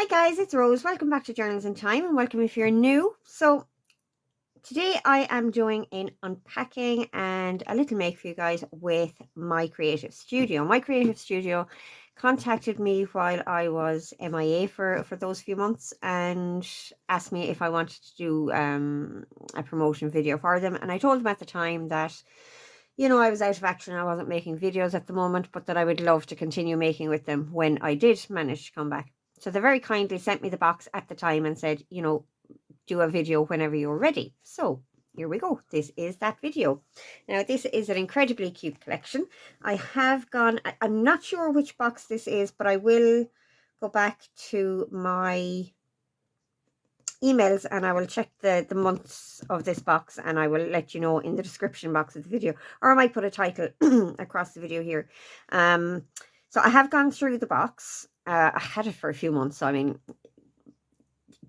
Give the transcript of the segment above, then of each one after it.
Hi guys, it's Rose. Welcome back to Journals in Time and welcome if you're new. So today I am doing an unpacking and a little make for you guys with My Creative Studio. My Creative Studio contacted me while I was MIA for those few months and asked me if I wanted to do a promotion video for them. And I told them at the time that, you know, I was out of action. I wasn't making videos at the moment, but that I would love to continue making with them when I did manage to come back. So they very kindly sent me the box at the time and said, you know, do a video whenever you're ready. So here we go. This is that video. Now, this is an incredibly cute collection. I'm not sure which box this is, but I will go back to my emails and I will check the months of this box and I will let you know in the description box of the video, or I might put a title across the video here. So I have gone through the box. I had it for a few months, so I mean,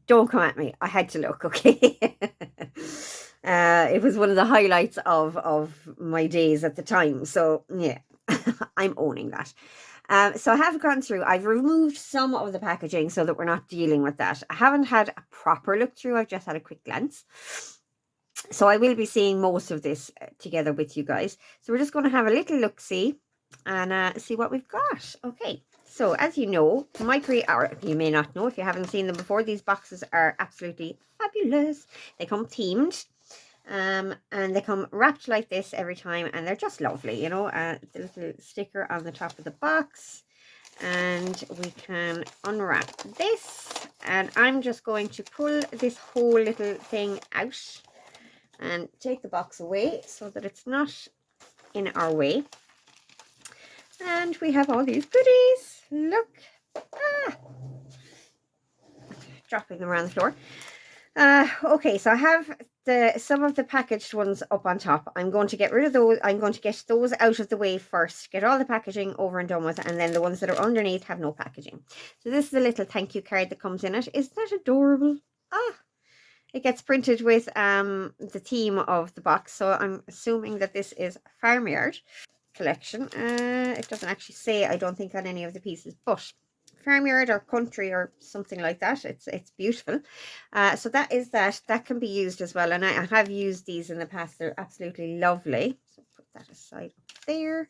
don't come at me. I had to look, okay? It was one of the highlights of my days at the time. So yeah, I'm owning that. So I have gone through. I've removed some of the packaging so that we're not dealing with that. I haven't had a proper look through. I've just had a quick glance. So I will be seeing most of this together with you guys. So we're just going to have a little look-see and see what we've got. Okay. So as you know, or you may not know if you haven't seen them before, these boxes are absolutely fabulous. They come themed. And they come wrapped like this every time, and they're just lovely, you know. The little sticker on the top of the box, and we can unwrap this, and I'm just going to pull this whole little thing out and take the box away so that it's not in our way. And we have all these goodies. Look, dropping them around the floor. Okay, so I have some of the packaged ones up on top. I'm going to get rid of those. I'm going to get those out of the way first, get all the packaging over and done with, and then the ones that are underneath have no packaging. So this is a little thank you card that comes in it. Isn't that adorable? It gets printed with the theme of the box, so I'm assuming that this is Farmyard collection. It doesn't actually say, I don't think, on any of the pieces, but Farmyard or country or something like that. It's beautiful. So that is that. That can be used as well, and I have used these in the past. They're absolutely lovely. So put that aside up there.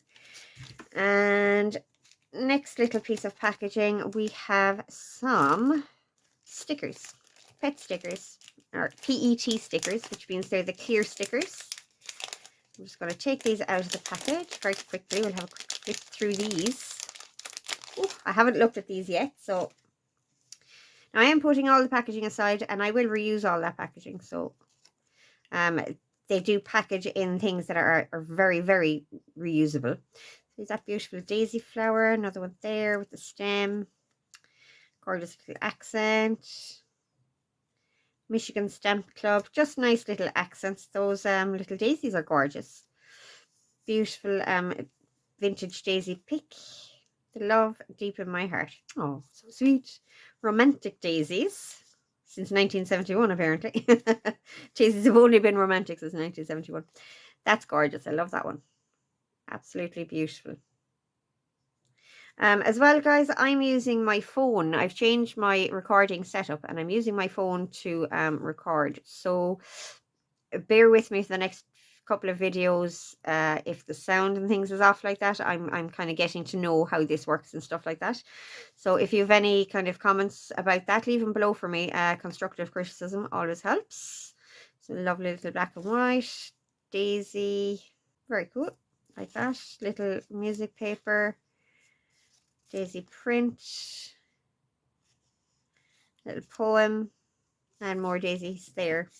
And next little piece of packaging, we have some stickers, pet stickers, or PET stickers, which means they're the clear stickers. I'm just going to take these out of the package very quickly. We'll have a quick flip through these. Ooh, I haven't looked at these yet, so now I am putting all the packaging aside, and I will reuse all that packaging. So they do package in things that are very, very reusable. So is that beautiful daisy flower? Another one there with the stem. Gorgeous little accent. Michigan Stamp Club. Just nice little accents. Those little daisies are gorgeous. Beautiful vintage daisy pick. The love deep in my heart. Oh, so sweet. Romantic daisies. Since 1971, apparently. Daisies have only been romantic since 1971. That's gorgeous. I love that one. Absolutely beautiful. As well, guys, I'm using my phone. I've changed my recording setup and I'm using my phone to record. So bear with me for the next couple of videos. If the sound and things is off like that, I'm kind of getting to know how this works and stuff like that. So if you have any kind of comments about that, leave them below for me. Constructive criticism always helps. So lovely little black and white daisy, very cool, like that. Little music paper. Daisy print, little poem, and more daisies there.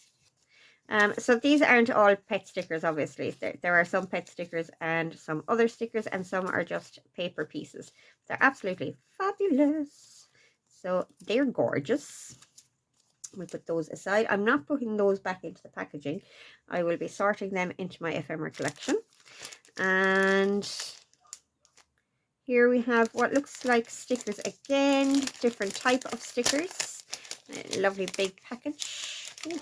So these aren't all pet stickers, obviously. There are some pet stickers and some other stickers, and some are just paper pieces. They're absolutely fabulous. So they're gorgeous. We'll put those aside. I'm not putting those back into the packaging. I will be sorting them into my ephemera collection. And here we have what looks like stickers again, different type of stickers. A lovely big package. Ooh.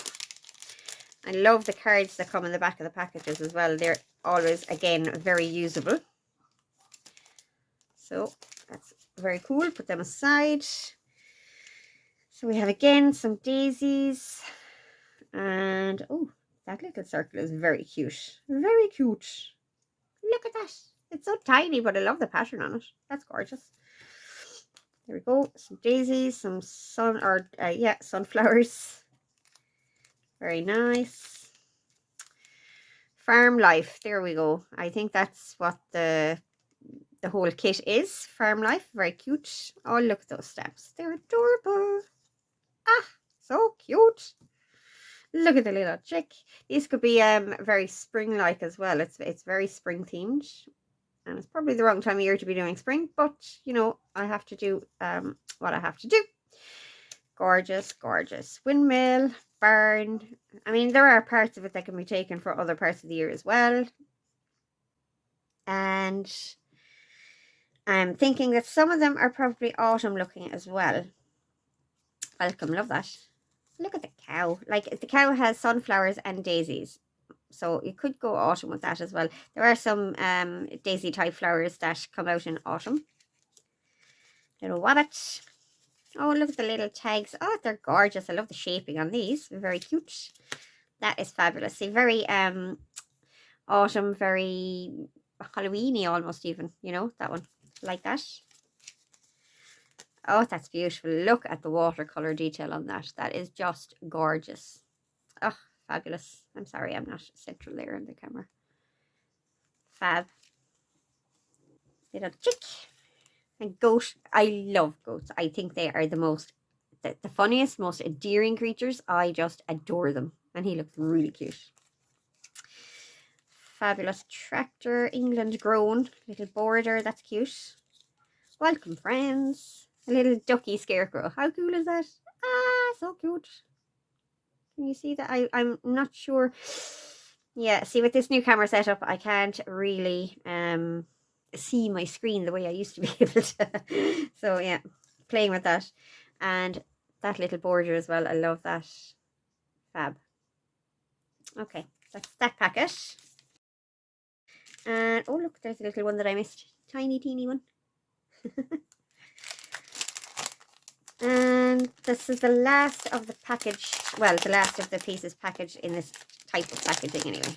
I love the cards that come in the back of the packages as well. They're always, again, very usable. So that's very cool. Put them aside. So we have again some daisies, and oh, that little circle is very cute. Very cute. Look at that. It's so tiny, but I love the pattern on it. That's gorgeous. There we go. Some daisies, some sunflowers. Very nice. Farm Life. There we go. I think that's what the whole kit is. Farm Life. Very cute. Oh, look at those stamps. They're adorable. Ah, so cute. Look at the little chick. These could be very spring-like as well. It's very spring themed. And it's probably the wrong time of year to be doing spring, but you know, I have to do what I have to do. Gorgeous, gorgeous. Windmill, barn. I mean, there are parts of it that can be taken for other parts of the year as well. And I'm thinking that some of them are probably autumn looking as well. Welcome, love that. Look at the cow. Like, the cow has sunflowers and daisies. So you could go autumn with that as well. There are some daisy type flowers that come out in autumn. Little wabbit. Oh, look at the little tags. Oh, they're gorgeous. I love the shaping on these. They're very cute. That is fabulous. See, very autumn, very Halloweeny almost even. You know, that one. Like that. Oh, that's beautiful. Look at the watercolor detail on that. That is just gorgeous. Oh, fabulous. I'm sorry, I'm not central there in the camera. Fab. Little chick. And goat. I love goats. I think they are the funniest, most endearing creatures. I just adore them. And he looks really cute. Fabulous tractor. England grown. Little border. That's cute. Welcome, friends. A little ducky scarecrow. How cool is that? Ah, so cute. Can you see that? I'm not sure. Yeah, see, with this new camera setup, I can't really see my screen the way I used to be able to. So yeah, playing with that. And that little border as well. I love that. Fab. Okay, that's that packet. And oh, look, there's a little one that I missed. Tiny, teeny one. And this is the last of the package. Well, the last of the pieces packaged in this type of packaging anyway.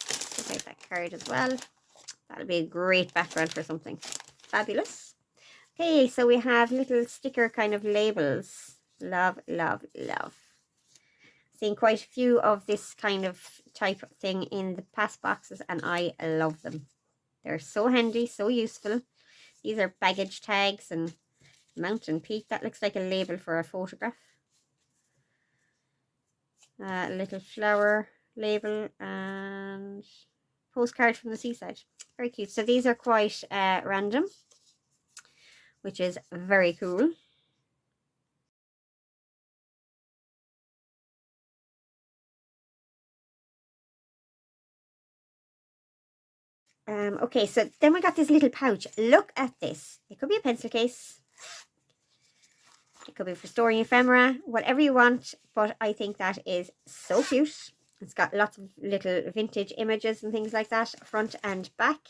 Take out that card as well. That'll be a great background for something fabulous. Okay, so we have little sticker kind of labels. Love, love, love. Seen quite a few of this kind of type of thing in the pass boxes, and I love them. They're so handy, so useful. These are baggage tags and Mountain Peak. That looks like a label for a photograph. A little flower label and postcard from the seaside. Very cute. So these are quite random, which is very cool. Okay, so then we got this little pouch. Look at this. It could be a pencil case. It could be for storing ephemera, whatever you want. But I think that is so cute. It's got lots of little vintage images and things like that, front and back.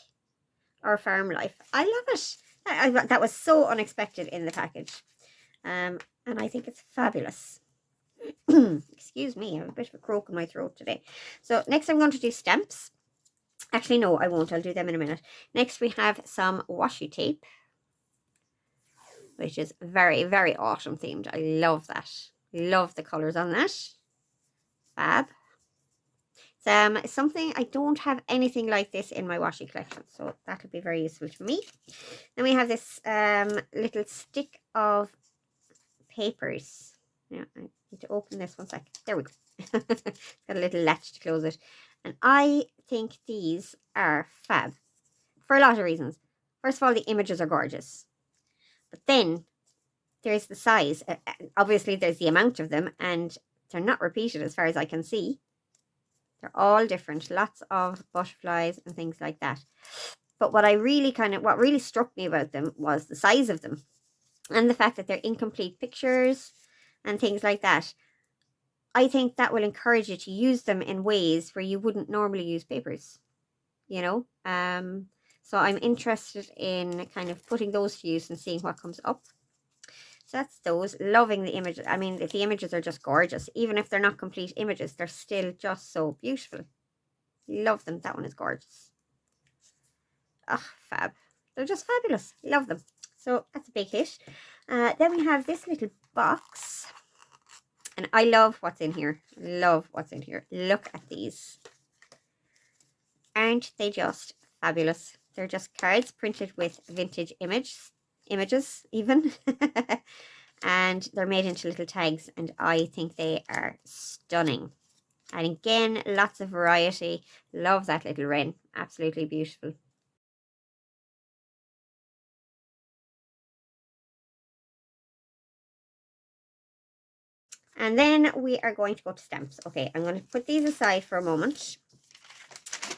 Or Farm Life. I love it. That was so unexpected in the package. And I think it's fabulous. Excuse me, I have a bit of a croak in my throat today. So next I'm going to do stamps. Actually, no, I won't. I'll do them in a minute. Next we have some washi tape, which is very, very autumn themed. I love that. Love the colours on that. Fab. It's something, I don't have anything like this in my washi collection, so that'll be very useful to me. Then we have this little stick of papers. Yeah, I need to open this one sec. There we go. Got a little latch to close it. And I think these are fab for a lot of reasons. First of all, the images are gorgeous. But then there's the size. Obviously, there's the amount of them, and they're not repeated as far as I can see. They're all different. Lots of butterflies and things like that. But what really struck me about them was the size of them. And the fact that they're incomplete pictures and things like that. I think that will encourage you to use them in ways where you wouldn't normally use papers, you know. So I'm interested in kind of putting those to use and seeing what comes up. So that's those. Loving the images. I mean, the images are just gorgeous. Even if they're not complete images, they're still just so beautiful. Love them. That one is gorgeous. Oh, fab. They're just fabulous. Love them. So that's a big hit. Then we have this little box. And I love what's in here. Love what's in here. Look at these. Aren't they just fabulous? They're just cards printed with vintage images even. And they're made into little tags, and I think they are stunning. And again, lots of variety. Love that little wren. Absolutely beautiful. And then we are going to go to stamps. Okay, I'm going to put these aside for a moment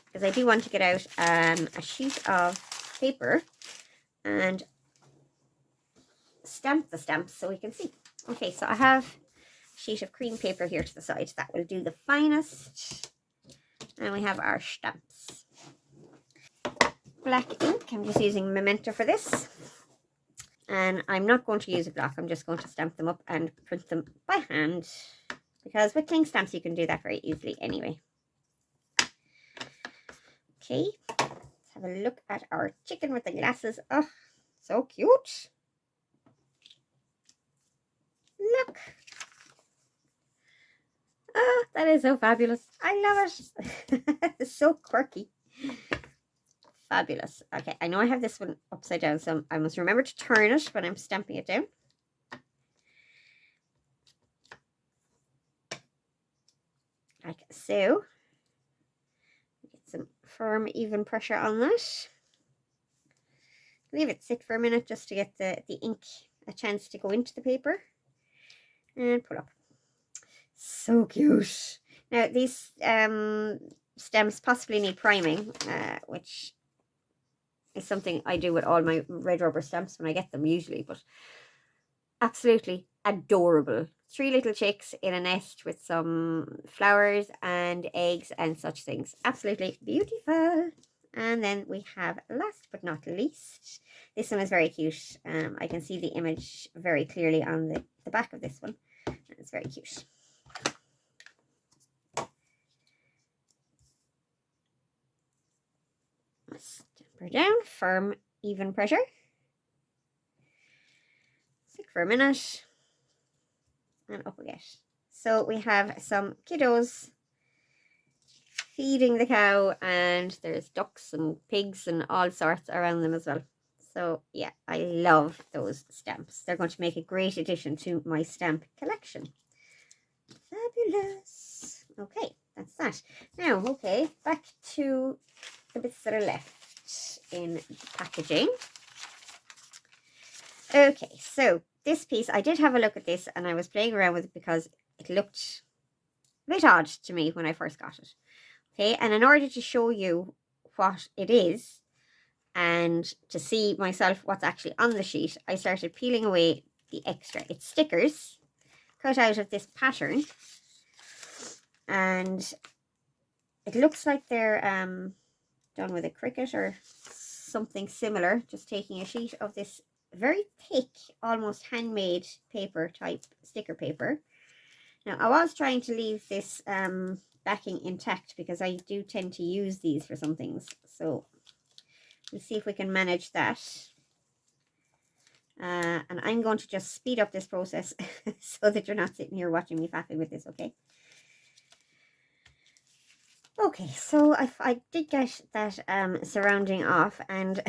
because I do want to get out a sheet of paper and stamp the stamps so we can see. Okay, so I have a sheet of cream paper here to the side. That will do the finest. And we have our stamps. Black ink. I'm just using Memento for this. And I'm not going to use a block. I'm just going to stamp them up and print them by hand. Because with cling stamps, you can do that very easily anyway. Okay, let's have a look at our chicken with the glasses. Oh, so cute. Look. Oh, that is so fabulous. I love it. It's so quirky. Fabulous. Okay, I know I have this one upside down, so I must remember to turn it when I'm stamping it down. Like so. Get some firm, even pressure on that. Leave it sit for a minute just to get the ink a chance to go into the paper. And pull up. So cute. Now, these stems possibly need priming, which is something I do with all my red rubber stamps when I get them usually, but absolutely adorable. 3 little chicks in a nest with some flowers and eggs and such things. Absolutely beautiful. And then we have, last but not least, this one is very cute. I can see the image very clearly on the back of this one. It's very cute. Stamp her down, firm, even pressure. Stick for a minute. And up we get. So we have some kiddos feeding the cow, and there's ducks and pigs and all sorts around them as well. So yeah, I love those stamps. They're going to make a great addition to my stamp collection. Fabulous. Okay, that's that. Now, okay, back to the bits that are left in packaging. Okay, so this piece, I did have a look at this and I was playing around with it because it looked a bit odd to me when I first got it. Okay, and in order to show you what it is and to see myself what's actually on the sheet, I started peeling away the extra. It's stickers cut out of this pattern, and it looks like they're done with a Cricut or something similar, just taking a sheet of this very thick, almost handmade paper type sticker paper. Now, I was trying to leave this backing intact because I do tend to use these for some things. So we'll see if we can manage that. And I'm going to just speed up this process so that you're not sitting here watching me faffing with this, okay? Okay, so I did get that surrounding off, and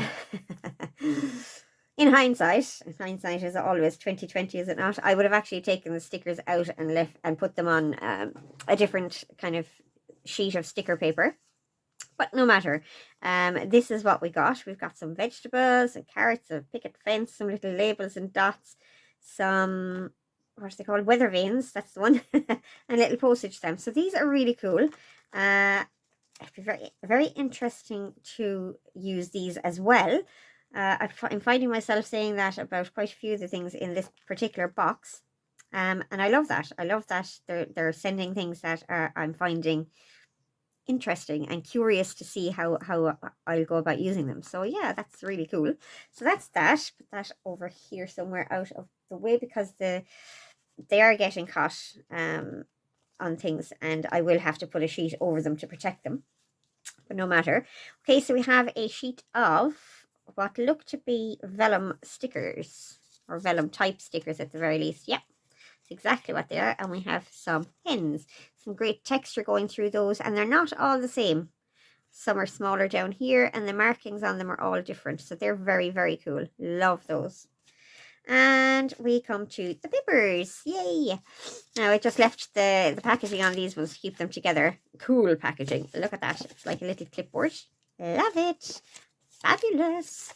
in hindsight is always 2020, is it not? I would have actually taken the stickers out and left and put them on a different kind of sheet of sticker paper. But no matter. This is what we got. We've got some vegetables, some carrots, a picket fence, some little labels and dots, some, what's they called? Weather vanes, that's the one, and little postage stamps. So these are really cool. It'd be very, very interesting to use these as well. I'm finding myself saying that about quite a few of the things in this particular box. And I love that. I love that they're sending things that I'm finding interesting and curious to see how I'll go about using them. So yeah, that's really cool. So that's that. Put that over here somewhere out of the way, because they are getting caught on things, and I will have to put a sheet over them to protect them. But no matter. Okay, so we have a sheet of what look to be vellum stickers, or vellum type stickers at the very least. Yeah, it's exactly what they are. And we have some pins, some great texture going through those, and they're not all the same. Some are smaller down here, and the markings on them are all different, so they're very, very cool. Love those. And we come to the papers. Yay! Now I just left the packaging on these ones to keep them together. Cool packaging. Look at that. It's like a little clipboard. Love it. Fabulous.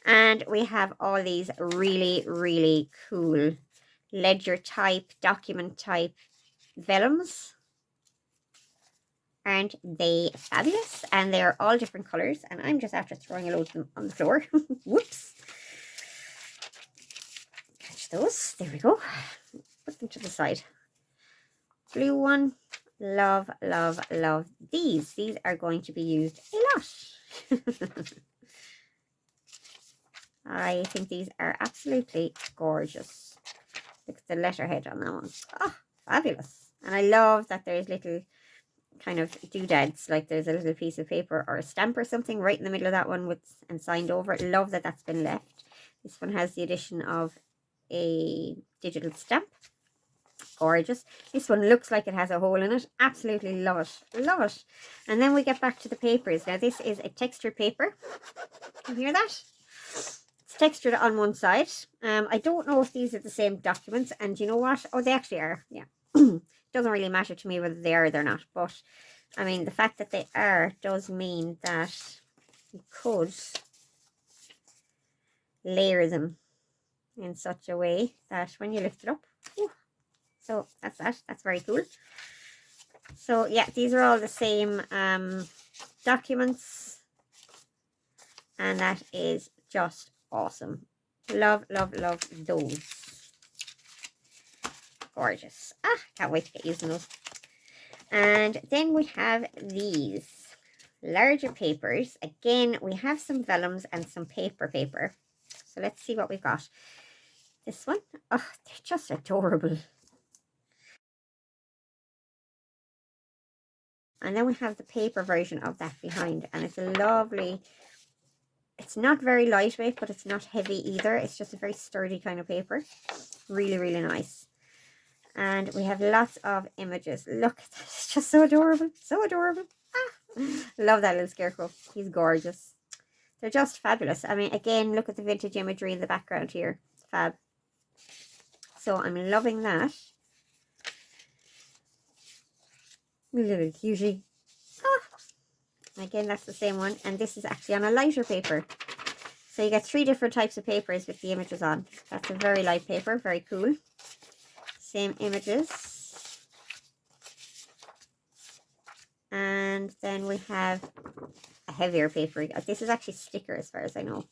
And we have all these really, really cool ledger type, document type vellums. Aren't they fabulous? And they're all different colours. And I'm just after throwing a load of them on the floor. Whoops. Catch those. There we go. Put them to the side. Blue one. Love, love, love these. These are going to be used a lot. I think these are absolutely gorgeous. Look at the letterhead on that one. Oh, fabulous. And I love that there's little kind of doodads, like there's a little piece of paper or a stamp or something right in the middle of that one with and signed over. Love that that's been left. This one has the addition of a digital stamp. Gorgeous. This one looks like it has a hole in it. Absolutely love it. Love it. And then we get back to the papers. Now this is a textured paper. Can you hear that? It's textured on one side. I don't know if these are the same documents, and you know what? Oh, they actually are. Yeah. Doesn't really matter to me whether they are or they're not, but I mean, the fact that they are does mean that you could layer them in such a way that when you lift it up, so that's that. That's very cool. So yeah, these are all the same documents, and that is just awesome. Love, love, love those. Gorgeous. Can't wait to get using those. And then we have these larger papers. Again, we have some vellums and some paper. So let's see what we've got. This one. Oh, they're just adorable. And then we have the paper version of that behind. And it's a lovely, it's not very lightweight, but it's not heavy either. It's just a very sturdy kind of paper. Really, really nice. And we have lots of images. Look, it's just so adorable. So adorable. Love that little scarecrow. He's gorgeous. They're just fabulous. I mean, again, look at the vintage imagery in the background here. It's fab. So I'm loving that. Little cutie. Again, that's the same one. And this is actually on a lighter paper. So you get 3 different types of papers with the images on. That's a very light paper. Very cool. Same images. And then we have a heavier paper. This is actually sticker as far as I know.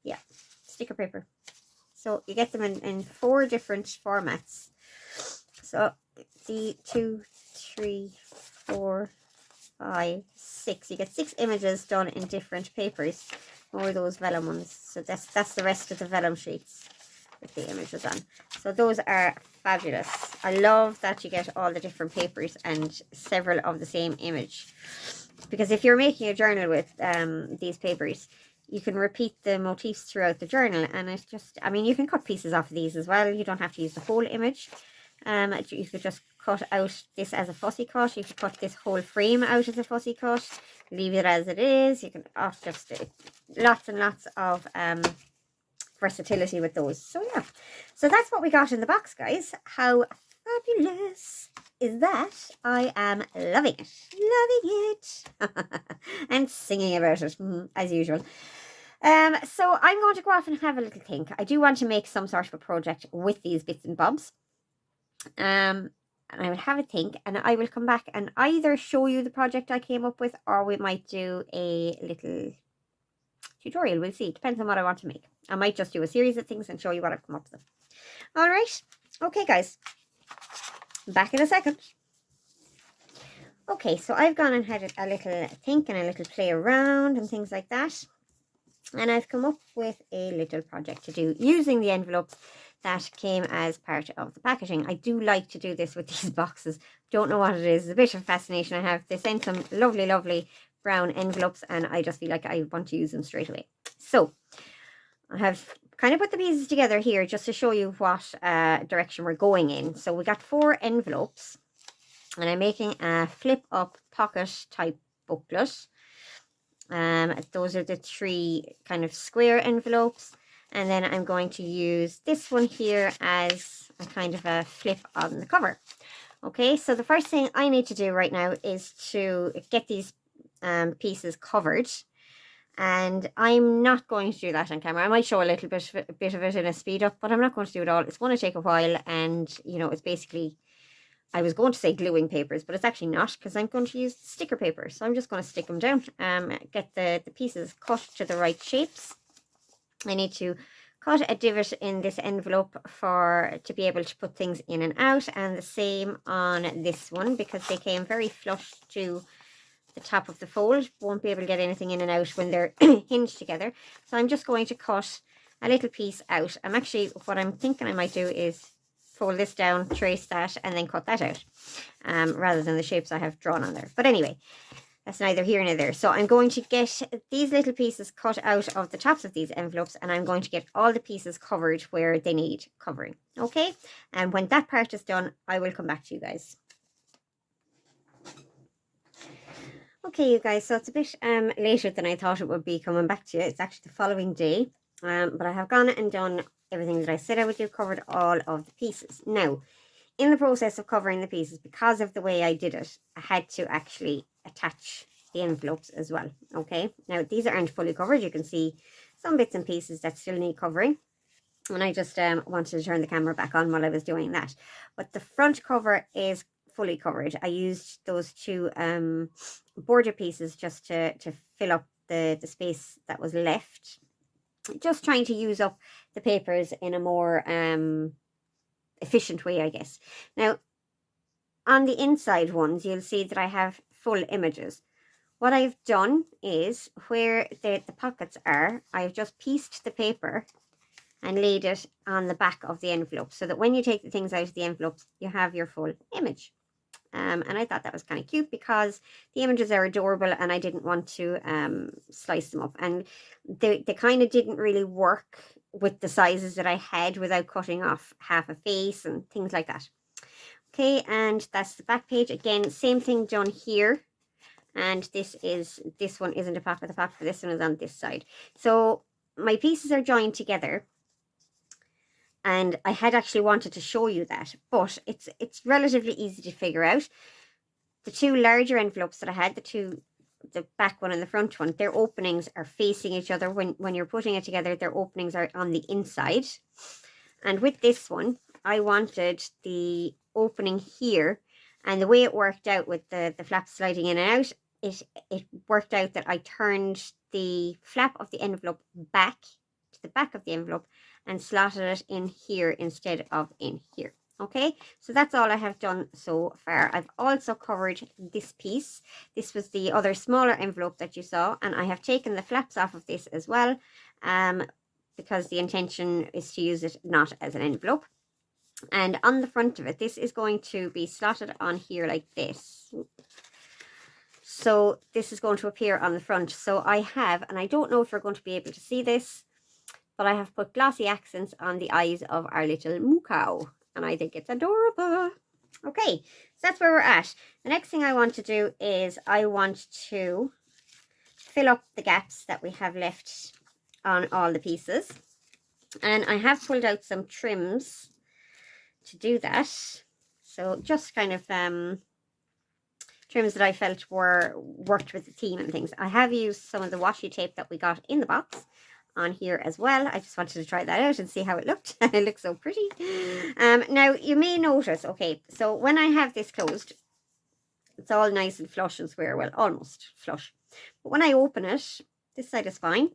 Yeah, sticker paper. So you get them in 4 different formats. So the 2, 3, 4, 5, 6. You get 6 images done in different papers. Or those vellum ones. So that's the rest of the vellum sheets with the images on. So those are fabulous. I love that you get all the different papers and several of the same image. Because if you're making a journal with these papers, you can repeat the motifs throughout the journal. And it's just, I mean, you can cut pieces off of these as well. You don't have to use the whole image. You could just cut out this as a fussy cut. You could cut this whole frame out as a fussy cut. Leave it as it is. You can, just lots and lots of versatility with those. So yeah, so that's what we got in the box, guys. How fabulous is that? I am loving it and singing about it as usual. So I'm going to go off and have a little think. I do want to make some sort of a project with these bits and bobs, and I will have a think, and I will come back and either show you the project I came up with, or we might do a little tutorial. We'll see. Depends on what I want to make. I might just do a series of things and show you what I've come up with. All right. Okay, guys. Back in a second. Okay, so I've gone and had a little think and a little play around and things like that. And I've come up with a little project to do using the envelopes that came as part of the packaging. I do like to do this with these boxes. Don't know what it is. It's a bit of fascination I have. They sent some lovely, lovely brown envelopes, and I just feel like I want to use them straight away. So I have kind of put the pieces together here just to show you what direction we're going in. So we got 4 envelopes, and I'm making a flip up pocket type booklet. Those are the 3 kind of square envelopes, and then I'm going to use this one here as a kind of a flip on the cover. Okay, so the first thing I need to do right now is to get these pieces covered, and I'm not going to do that on camera. I might show a little bit of it in a speed up, but I'm not going to do it all. It's going to take a while, and you know, it's basically, I was going to say gluing papers, but it's actually not, because I'm going to use sticker paper. So I'm just going to stick them down, get the pieces cut to the right shapes. I need to cut a divot in this envelope to be able to put things in and out, and the same on this one, because they came very flush to the top of the fold. Won't be able to get anything in and out when they're hinged together. So I'm just going to cut a little piece out. What I'm thinking I might do is fold this down, trace that, and then cut that out, rather than the shapes I have drawn on there. But anyway, that's neither here nor there. So I'm going to get these little pieces cut out of the tops of these envelopes, and I'm going to get all the pieces covered where they need covering. Okay, and when that part is done, I will come back to you guys. Okay, you guys, so it's a bit later than I thought it would be coming back to you. It's actually the following day, but I have gone and done everything that I said I would do, covered all of the pieces. Now, in the process of covering the pieces, because of the way I did it, I had to actually attach the envelopes as well. Okay, now these aren't fully covered. You can see some bits and pieces that still need covering, and I just wanted to turn the camera back on while I was doing that. But the front cover is fully covered. I used those 2 border pieces just to fill up the space that was left, just trying to use up the papers in a more efficient way, I guess. Now, on the inside ones, you'll see that I have full images. What I've done is, where the pockets are, I've just pieced the paper and laid it on the back of the envelope, so that when you take the things out of the envelopes, you have your full image. And I thought that was kind of cute, because the images are adorable, and I didn't want to slice them up, and they kind of didn't really work with the sizes that I had without cutting off half a face and things like that. Okay, and that's the back page. Again, same thing done here. And this one isn't a pocket. The pocket for this one is on this side. So my pieces are joined together, and I had actually wanted to show you that, but it's relatively easy to figure out. The 2 larger envelopes that I had, the back one and the front one, their openings are facing each other. When you're putting it together, their openings are on the inside. And with this one, I wanted the opening here, and the way it worked out with the flaps sliding in and out, it worked out that I turned the flap of the envelope back to the back of the envelope and slotted it in here instead of in here. Okay, so that's all I have done so far. I've also covered this piece. This was the other smaller envelope that you saw, and I have taken the flaps off of this as well, because the intention is to use it not as an envelope. And on the front of it, this is going to be slotted on here like this. So this is going to appear on the front. So I have, and I don't know if you're going to be able to see this, but I have put glossy accents on the eyes of our little moo cow, and I think it's adorable. Okay, so that's where we're at. The next thing I want to do is I want to fill up the gaps that we have left on all the pieces, and I have pulled out some trims to do that. So just kind of trims that I felt worked with the theme and things. I have used some of the washi tape that we got in the box on here as well. I just wanted to try that out and see how it looked. It looks so pretty. Now you may notice, okay, so when I have this closed, it's all nice and flush and square, well, almost flush. But when I open it, this side is fine.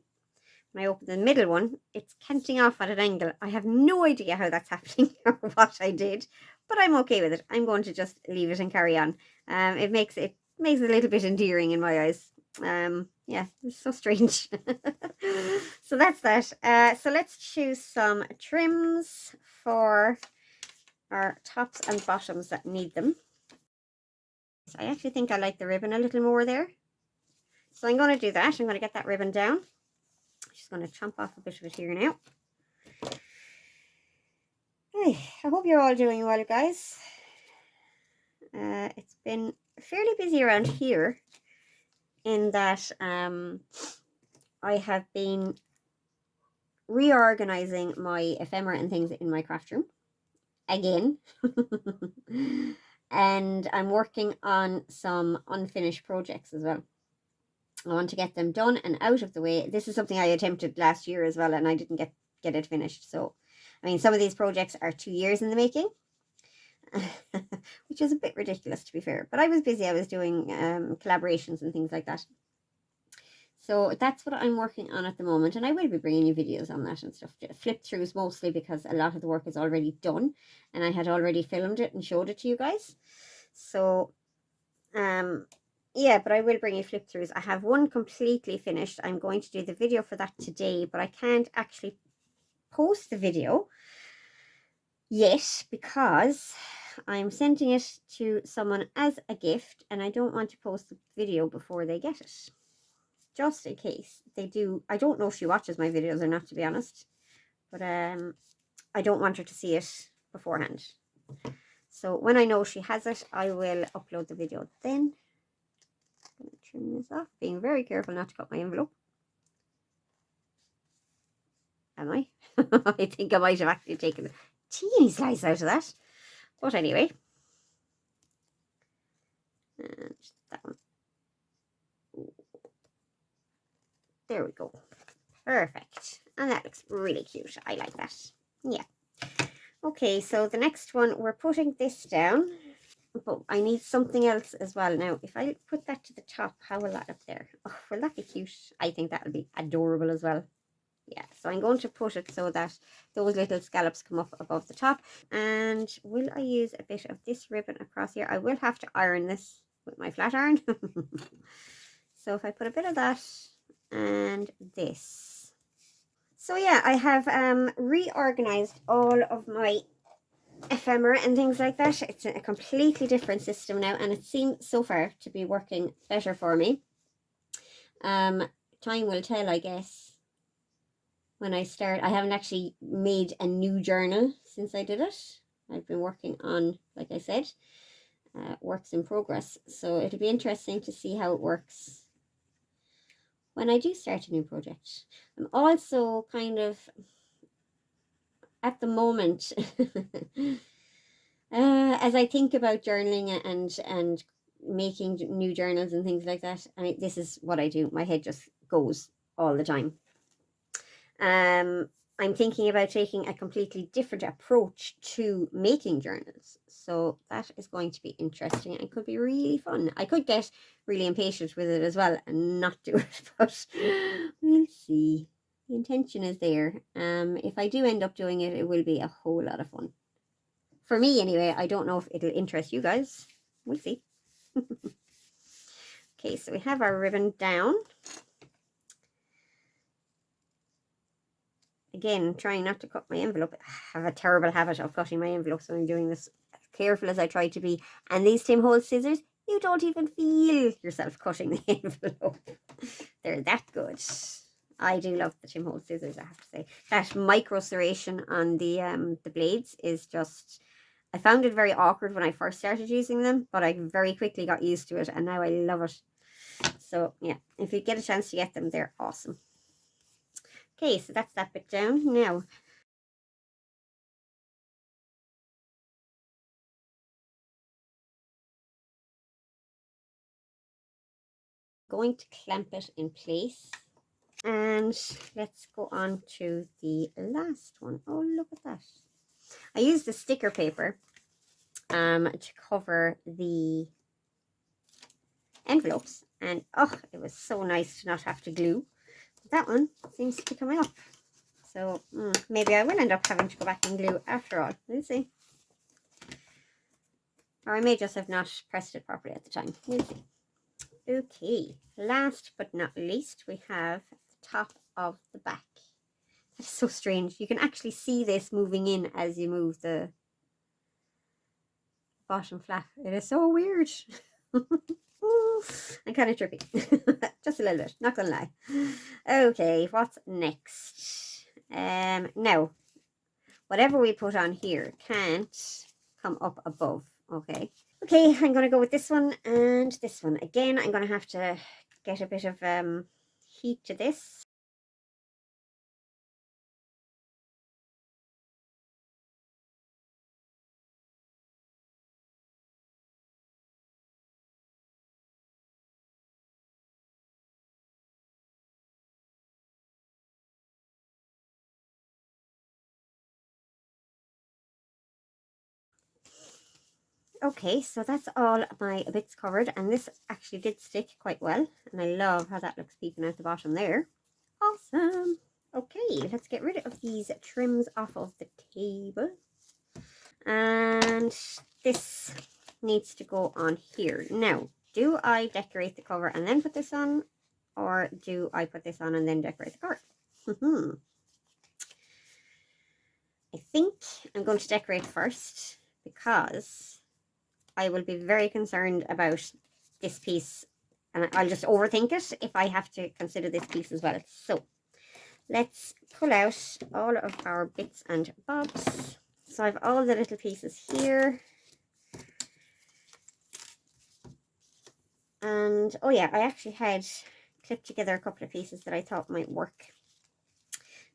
When I open the middle one, it's canting off at an angle. I have no idea how that's happening or what I did, but I'm okay with it. I'm going to just leave it and carry on. It makes it a little bit endearing in my eyes. Yeah, it's so strange. So that's that. So let's choose some trims for our tops and bottoms that need them. So I actually think I like the ribbon a little more there. So I'm going to do that. I'm going to get that ribbon down. I'm just going to chomp off a bit of it here now. Hey, I hope you're all doing well, guys. It's been fairly busy around here in that I have been reorganizing my ephemera and things in my craft room again. And I'm working on some unfinished projects as well. I want to get them done and out of the way. This is something I attempted last year as well, and I didn't get it finished. So, I mean, some of these projects are 2 years in the making, which is a bit ridiculous to be fair. But I was busy. I was doing collaborations and things like that. So that's what I'm working on at the moment, and I will be bringing you videos on that and stuff. Flip throughs mostly because a lot of the work is already done, and I had already filmed it and showed it to you guys. So, yeah, but I will bring you flip throughs. I have one completely finished. I'm going to do the video for that today, but I can't actually post the video yet because I'm sending it to someone as a gift, and I don't want to post the video before they get it. Just in case they do. I don't know if she watches my videos or not, to be honest, but I don't want her to see it beforehand. So when I know she has it, I will upload the video then. I'm going to trim this off, being very careful not to cut my envelope. Am I? I think I might have actually taken a teeny slice out of that. But anyway. And that one. There we go. Perfect. And that looks really cute. I like that. Yeah. Okay, so the next one, we're putting this down. But I need something else as well. Now, if I put that to the top, how will that look there? Oh, will that be cute? I think that will be adorable as well. Yeah, so I'm going to put it so that those little scallops come up above the top. And will I use a bit of this ribbon across here? I will have to iron this with my flat iron. So if I put a bit of that and this. So yeah, I have reorganized all of my ephemera and things like that. It's a completely different system now, and it seems so far to be working better for me. Time will tell, I guess, when I start. I haven't actually made a new journal since I did it. I've been working on, like I said, works in progress. So it'll be interesting to see how it works when I do start a new project. I'm also kind of, at the moment, as I think about journaling and making new journals and things like that, I mean, this is what I do. My head just goes all the time. I'm thinking about taking a completely different approach to making journals. So that is going to be interesting and could be really fun. I could get really impatient with it as well and not do it, but we'll see. The intention is there. If I do end up doing it, it will be a whole lot of fun. For me, anyway. I don't know if it'll interest you guys. We'll see. Okay, so we have our ribbon down. Again, trying not to cut my envelope. I have a terrible habit of cutting my envelopes when I'm doing this, as careful as I try to be. And these Tim Holtz scissors, you don't even feel yourself cutting the envelope. They're that good. I do love the Tim Holtz scissors, I have to say. That micro serration on the blades is just... I found it very awkward when I first started using them, but I very quickly got used to it, and now I love it. So, yeah, if you get a chance to get them, they're awesome. Okay, so that's that bit down. Now, going to clamp it in place. And let's go on to the last one. Oh, look at that. I used the sticker paper to cover the envelopes, and oh, it was so nice to not have to glue. That one seems to be coming up. So maybe I will end up having to go back and glue after all. We'll see. Or I may just have not pressed it properly at the time. We'll see. Okay, last but not least, we have the top of the back. That's so strange. You can actually see this moving in as you move the bottom flap. It is so weird. I'm kind of trippy. Just a little bit, not gonna lie. Okay, what's next? Now, whatever we put on here can't come up above, okay? Okay, I'm gonna go with this one and this one. Again, I'm gonna have to get a bit of heat to this. Okay, so that's all my bits covered, and this actually did stick quite well, and I love how that looks peeking out the bottom there. Awesome. Okay, let's get rid of these trims off of the table. And this needs to go on here. Now, do I decorate the cover and then put this on, or do I put this on and then decorate the cover? I think I'm going to decorate first because I will be very concerned about this piece, and I'll just overthink it if I have to consider this piece as well. So let's pull out all of our bits and bobs. So I have all the little pieces here. And oh yeah, I actually had clipped together a couple of pieces that I thought might work.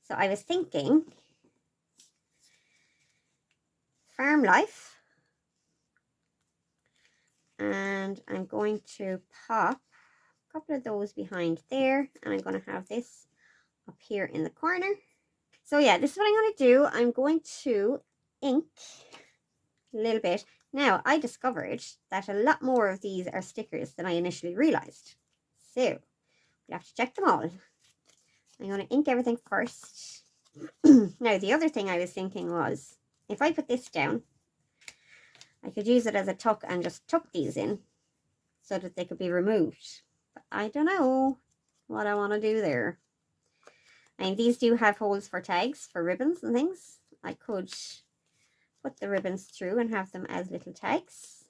So I was thinking Farm Life, and I'm going to pop a couple of those behind there, and I'm going to have this up here in the corner. So yeah, this is what I'm going to do. I'm going to ink a little bit. Now, I discovered that a lot more of these are stickers than I initially realized. So we have to check them all. I'm going to ink everything first. Now, the other thing I was thinking was, if I put this down, I could use it as a tuck and just tuck these in so that they could be removed. But I don't know what I want to do there. I mean, these do have holes for tags, for ribbons and things. I could put the ribbons through and have them as little tags.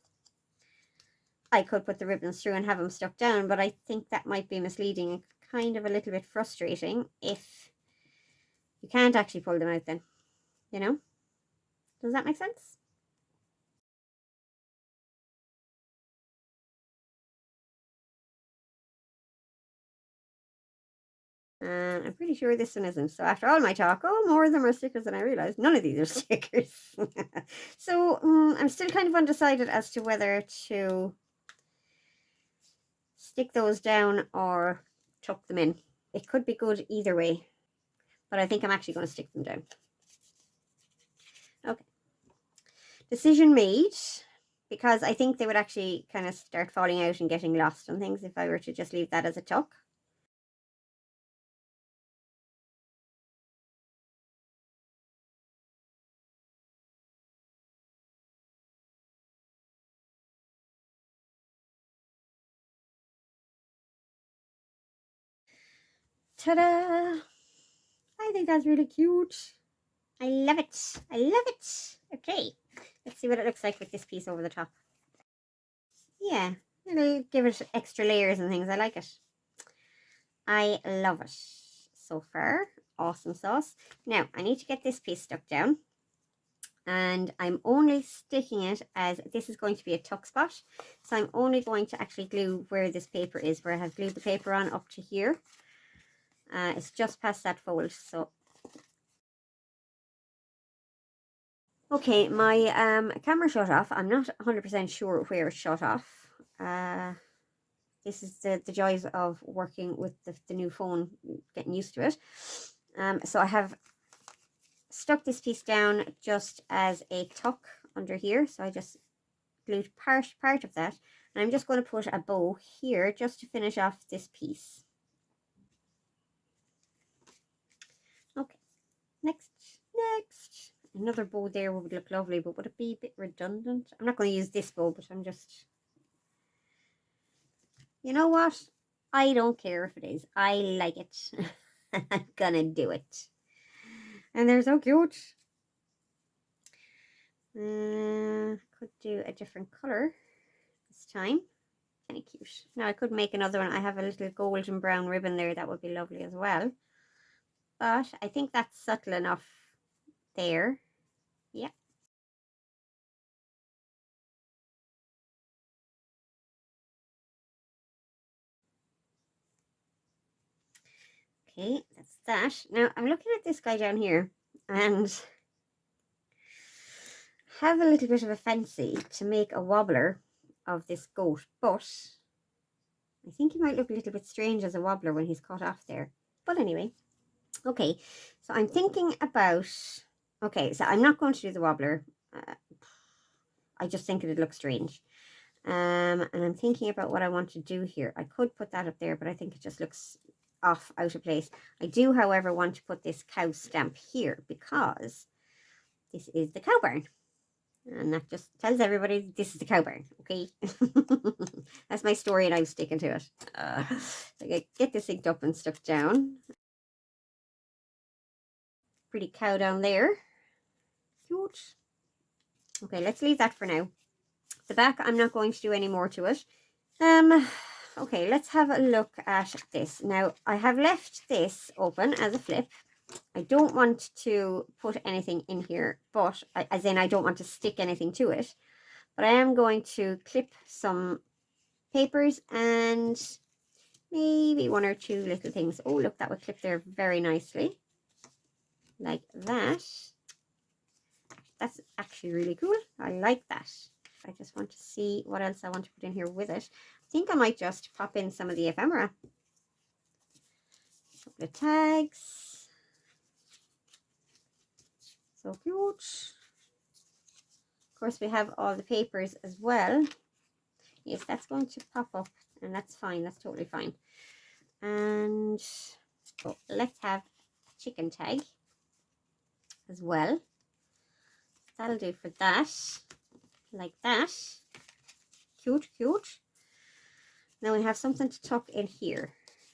I could put the ribbons through and have them stuck down, but I think that might be misleading and kind of a little bit frustrating if you can't actually pull them out then, you know? Does that make sense? And I'm pretty sure this one isn't. So after all my talk, oh, more of them are stickers than I realized. None of these are stickers. So I'm still kind of undecided as to whether to stick those down or tuck them in. It could be good either way, but I think I'm actually going to stick them down. Okay. Decision made, because I think they would actually kind of start falling out and getting lost and things if I were to just leave that as a tuck. Ta-da! I think that's really cute. I love it. I love it. Okay, let's see what it looks like with this piece over the top. Yeah, it'll give it extra layers and things. I like it. I love it so far. Awesome sauce. Now, I need to get this piece stuck down. And I'm only sticking it as this is going to be a tuck spot. So I'm only going to actually glue where this paper is, where I have glued the paper on up to here. It's just past that fold. So okay, my camera shut off. I'm not 100% sure where it shut off. This is the joys of working with the new phone, getting used to it. So I have stuck this piece down just as a tuck under here. So I just glued part of that. And I'm just going to put a bow here just to finish off this piece. Okay, next. Another bow there would look lovely, but would it be a bit redundant? I'm not going to use this bow, but I'm just You know what? I don't care if it is. I like it. I'm gonna do it. And they're so cute. Could do a different color this time. Kind of cute. Now I could make another one. I have a little golden brown ribbon there. That would be lovely as well. But I think that's subtle enough there. Yeah. Okay, that's that. Now I'm looking at this guy down here and have a little bit of a fancy to make a wobbler of this goat, but I think he might look a little bit strange as a wobbler when he's cut off there. But anyway, okay, so I'm thinking about, okay, so I'm not going to do the wobbler. I just think it'd look strange. And I'm thinking about what I want to do here. I could put that up there, but I think it just looks off, out of place. I do, however, want to put this cow stamp here because this is the cow barn. And that just tells everybody this is the cow barn, okay? That's my story and I'm sticking to it. So I get this inked up and stuck down. Pretty cow down there. Cute. Okay, let's leave that for now. The back, I'm not going to do any more to it. Okay, let's have a look at this. Now, I have left this open as a flip. I don't want to put anything in here, but as in I don't want to stick anything to it. But I am going to clip some papers and maybe one or two little things. Oh, look, that would clip there very nicely. Like that. That's actually really cool. I like that. I just want to see what else I want to put in here with it. I think I might just pop in some of the ephemera. A couple of tags. So cute. Of course, we have all the papers as well. Yes, that's going to pop up and that's fine. That's totally fine. And oh, let's have a chicken tag as well. That'll do for that. Like that. Cute, cute. Now we have something to tuck in here.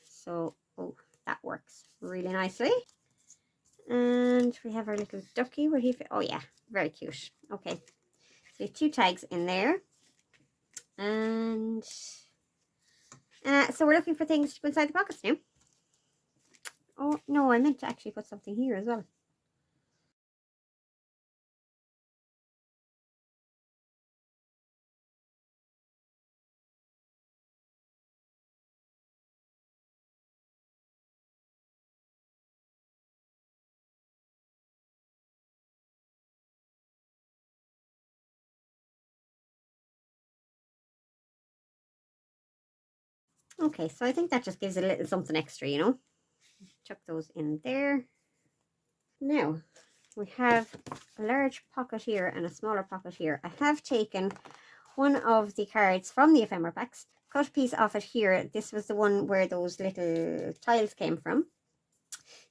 So, oh, that works really nicely. And we have our little ducky where he fit. Oh yeah, very cute. Okay, so we have two tags in there. And so we're looking for things to go inside the pockets now. Oh no, I meant to actually put something here as well. Okay, so I think that just gives it a little something extra, you know. Chuck those in there. Now, we have a large pocket here and a smaller pocket here. I have taken one of the cards from the ephemera packs, cut a piece off it here. This was the one where those little tiles came from.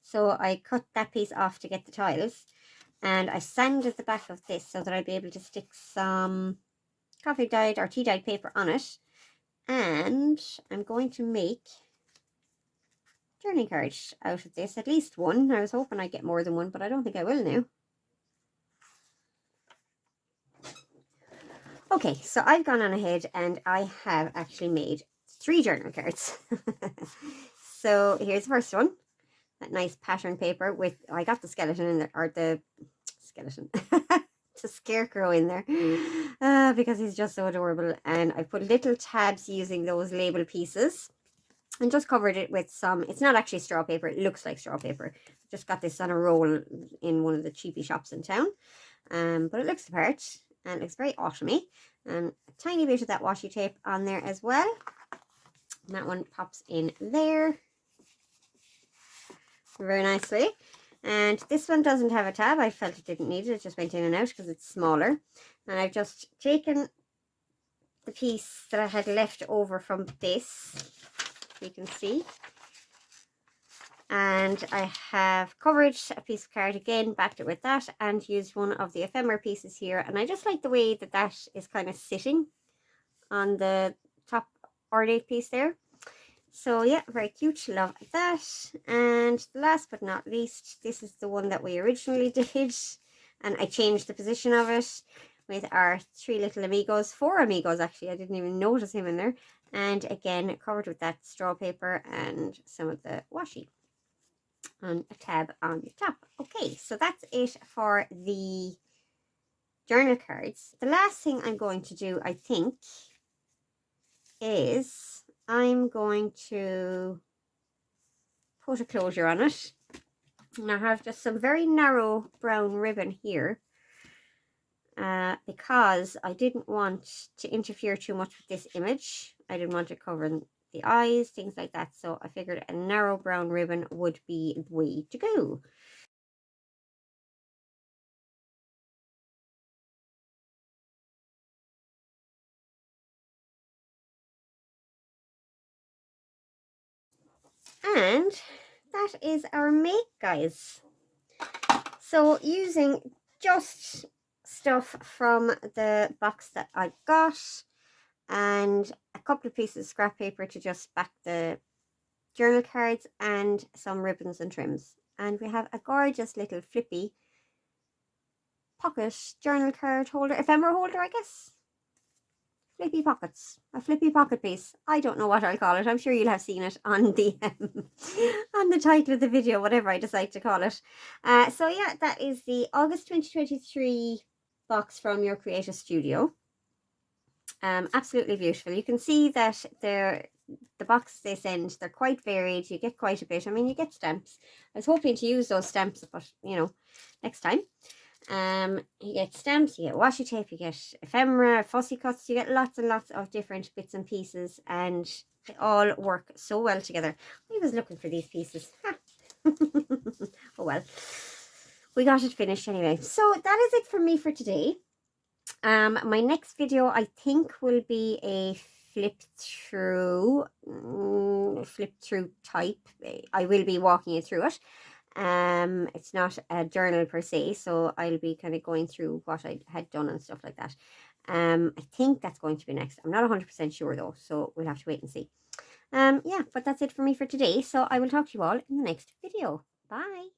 So I cut that piece off to get the tiles. And I sanded the back of this so that I'd be able to stick some coffee dyed or tea dyed paper on it. And I'm going to make journey cards out of this, at least one. I was hoping I'd get more than one, but I don't think I will now. Okay, so I've gone on ahead and I have actually made 3 journal cards. So here's the first one. That nice pattern paper with, I got the skeleton in there, or the skeleton, the scarecrow in there, because he's just so adorable. And I put little tabs using those label pieces and just covered it with some, it's not actually straw paper, it looks like straw paper. Just got this on a roll in one of the cheapy shops in town, but it looks the part and it looks very autumny. And a tiny bit of that washi tape on there as well. And that one pops in there very nicely. And this one doesn't have a tab. I felt it didn't need it. It just went in and out because it's smaller. And I've just taken the piece that I had left over from this, you can see. And I have covered a piece of card again, backed it with that, and used one of the ephemera pieces here. And I just like the way that that is kind of sitting on the top cordate piece there. So yeah, very cute, love that. And last but not least, this is the one that we originally did, and I changed the position of it with our 3 little amigos, 4 amigos actually, I didn't even notice him in there. And again, covered with that straw paper and some of the washi on a tab on the top. Okay, so that's it for the journal cards. The last thing I'm going to do, I think, is I'm going to put a closure on it. And I have just some very narrow brown ribbon here because I didn't want to interfere too much with this image. I didn't want to cover the eyes, things like that. So I figured a narrow brown ribbon would be the way to go. And that is our make, guys. So using just stuff from the box that I got and a couple of pieces of scrap paper to just back the journal cards and some ribbons and trims. And we have a gorgeous little flippy pocket journal card holder, ephemera holder, I guess. Flippy pockets, a flippy pocket piece. I don't know what I'll call it. I'm sure you'll have seen it on the on the title of the video, whatever I decide to call it. So yeah, that is the August 2023 box from Your Creative Studio. Absolutely beautiful. You can see that the boxes they send, they're quite varied. You get quite a bit. I mean, you get stamps. I was hoping to use those stamps, but you know, next time. You get stamps, you get washi tape, you get ephemera, fussy cuts, you get lots and lots of different bits and pieces, and they all work so well together. I was looking for these pieces. Oh well, we got it finished anyway. So that is it for me for today. My next video I think will be a flip through type. I will be walking you through it. It's not a journal per se, so I'll be kind of going through what I had done and stuff like that. I think that's going to be next. I'm not 100% sure though, so we'll have to wait and see. Yeah, but that's it for me for today. So I will talk to you all in the next video. Bye.